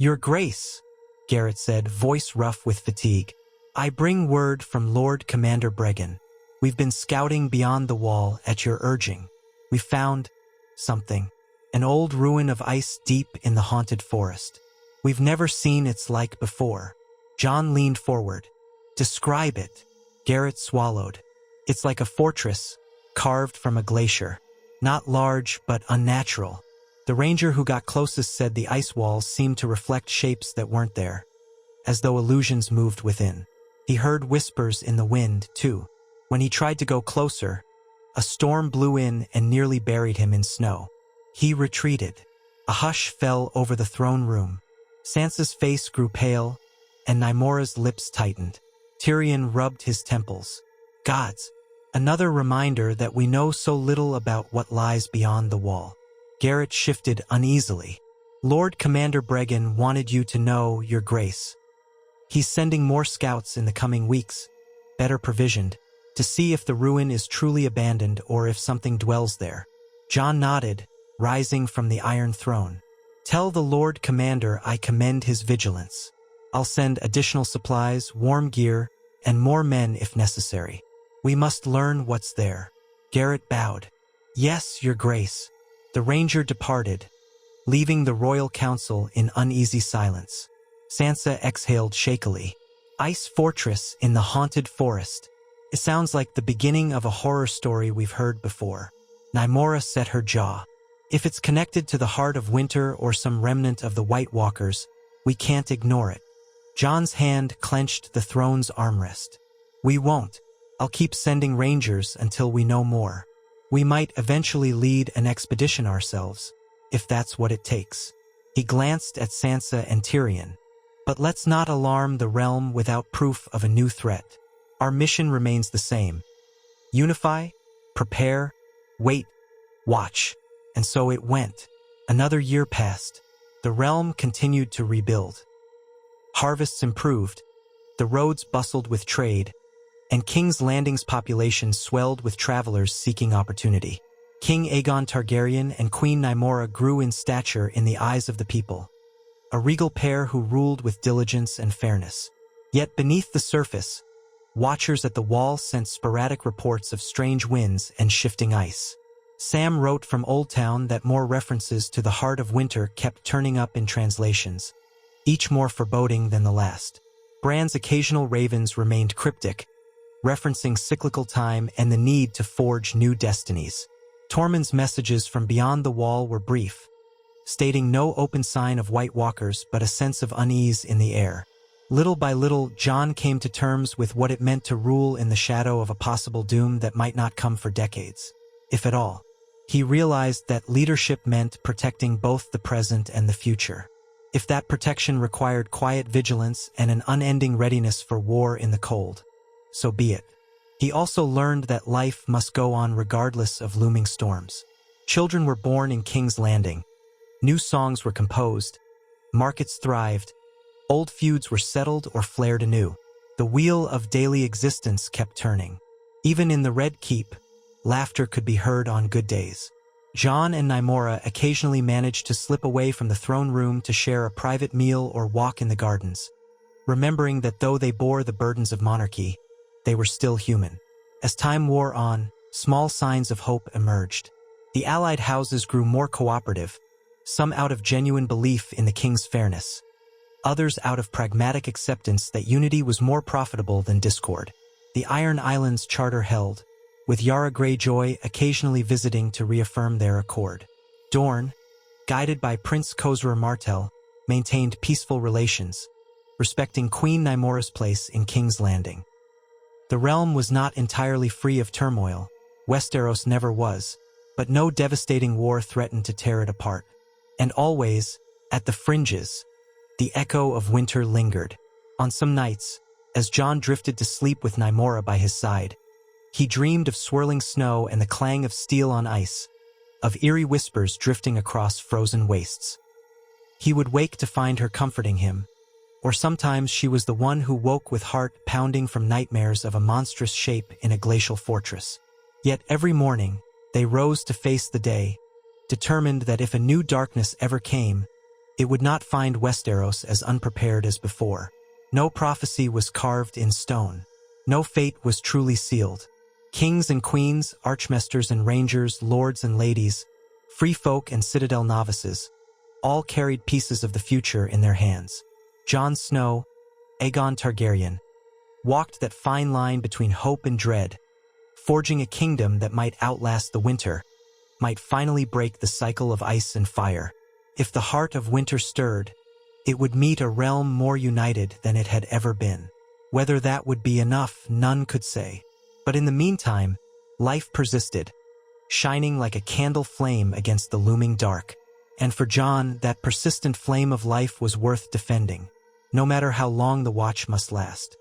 "Your Grace," Garrett said, voice rough with fatigue. "I bring word from Lord Commander Bregan. We've been scouting beyond the wall at your urging. We found something. An old ruin of ice deep in the haunted forest. We've never seen its like before." Jon leaned forward. "Describe it." Garrett swallowed. "It's like a fortress, carved from a glacier. Not large, but unnatural." The ranger who got closest said the ice walls seemed to reflect shapes that weren't there, as though illusions moved within. He heard whispers in the wind, too. When he tried to go closer, a storm blew in and nearly buried him in snow. He retreated. A hush fell over the throne room. Sansa's face grew pale, and Nymora's lips tightened. Tyrion rubbed his temples. "Gods, another reminder that we know so little about what lies beyond the wall." Garrett shifted uneasily. "Lord Commander Bregan wanted you to know, Your Grace. He's sending more scouts in the coming weeks, better provisioned, to see if the ruin is truly abandoned or if something dwells there." Jon nodded, rising from the Iron Throne. "Tell the Lord Commander I commend his vigilance. I'll send additional supplies, warm gear, and more men if necessary. We must learn what's there." Garrett bowed. "Yes, Your Grace." The ranger departed, leaving the royal council in uneasy silence. Sansa exhaled shakily. "Ice fortress in the haunted forest. It sounds like the beginning of a horror story we've heard before." Nymora set her jaw. "If it's connected to the heart of winter or some remnant of the White Walkers, we can't ignore it." Jon's hand clenched the throne's armrest. "We won't. I'll keep sending rangers until we know more. We might eventually lead an expedition ourselves, if that's what it takes." He glanced at Sansa and Tyrion. "But let's not alarm the realm without proof of a new threat. Our mission remains the same. Unify, prepare, wait, watch." And so it went. Another year passed. The realm continued to rebuild. Harvests improved, the roads bustled with trade, and King's Landing's population swelled with travelers seeking opportunity. King Aegon Targaryen and Queen Nymora grew in stature in the eyes of the people, a regal pair who ruled with diligence and fairness. Yet beneath the surface, watchers at the wall sent sporadic reports of strange winds and shifting ice. Sam wrote from Oldtown that more references to the heart of winter kept turning up in translations, each more foreboding than the last. Bran's occasional ravens remained cryptic, referencing cyclical time and the need to forge new destinies. Tormund's messages from beyond the wall were brief, stating no open sign of White Walkers but a sense of unease in the air. Little by little, Jon came to terms with what it meant to rule in the shadow of a possible doom that might not come for decades, if at all. He realized that leadership meant protecting both the present and the future. If that protection required quiet vigilance and an unending readiness for war in the cold, so be it. He also learned that life must go on regardless of looming storms. Children were born in King's Landing. New songs were composed. Markets thrived. Old feuds were settled or flared anew. The wheel of daily existence kept turning. Even in the Red Keep, laughter could be heard on good days. Jon and Nymora occasionally managed to slip away from the throne room to share a private meal or walk in the gardens, remembering that though they bore the burdens of monarchy, they were still human. As time wore on, small signs of hope emerged. The allied houses grew more cooperative, some out of genuine belief in the king's fairness, others out of pragmatic acceptance that unity was more profitable than discord. The Iron Islands charter held, with Yara Greyjoy occasionally visiting to reaffirm their accord. Dorne, guided by Prince Khosror Martell, maintained peaceful relations, respecting Queen Nymora's place in King's Landing. The realm was not entirely free of turmoil. Westeros never was, but no devastating war threatened to tear it apart. And always, at the fringes, the echo of winter lingered. On some nights, as Jon drifted to sleep with Nymora by his side, he dreamed of swirling snow and the clang of steel on ice, of eerie whispers drifting across frozen wastes. He would wake to find her comforting him, or sometimes she was the one who woke with heart pounding from nightmares of a monstrous shape in a glacial fortress. Yet every morning, they rose to face the day, determined that if a new darkness ever came, It would not find Westeros as unprepared as before. No prophecy was carved in stone. No fate was truly sealed. Kings and queens, archmasters and rangers, lords and ladies, free folk and citadel novices, all carried pieces of the future in their hands. Jon Snow, Aegon Targaryen, walked that fine line between hope and dread, forging a kingdom that might outlast the winter, might finally break the cycle of ice and fire. If the heart of winter stirred, it would meet a realm more united than it had ever been. Whether that would be enough, none could say. But in the meantime, life persisted, shining like a candle flame against the looming dark. And for Jon, that persistent flame of life was worth defending, no matter how long the watch must last.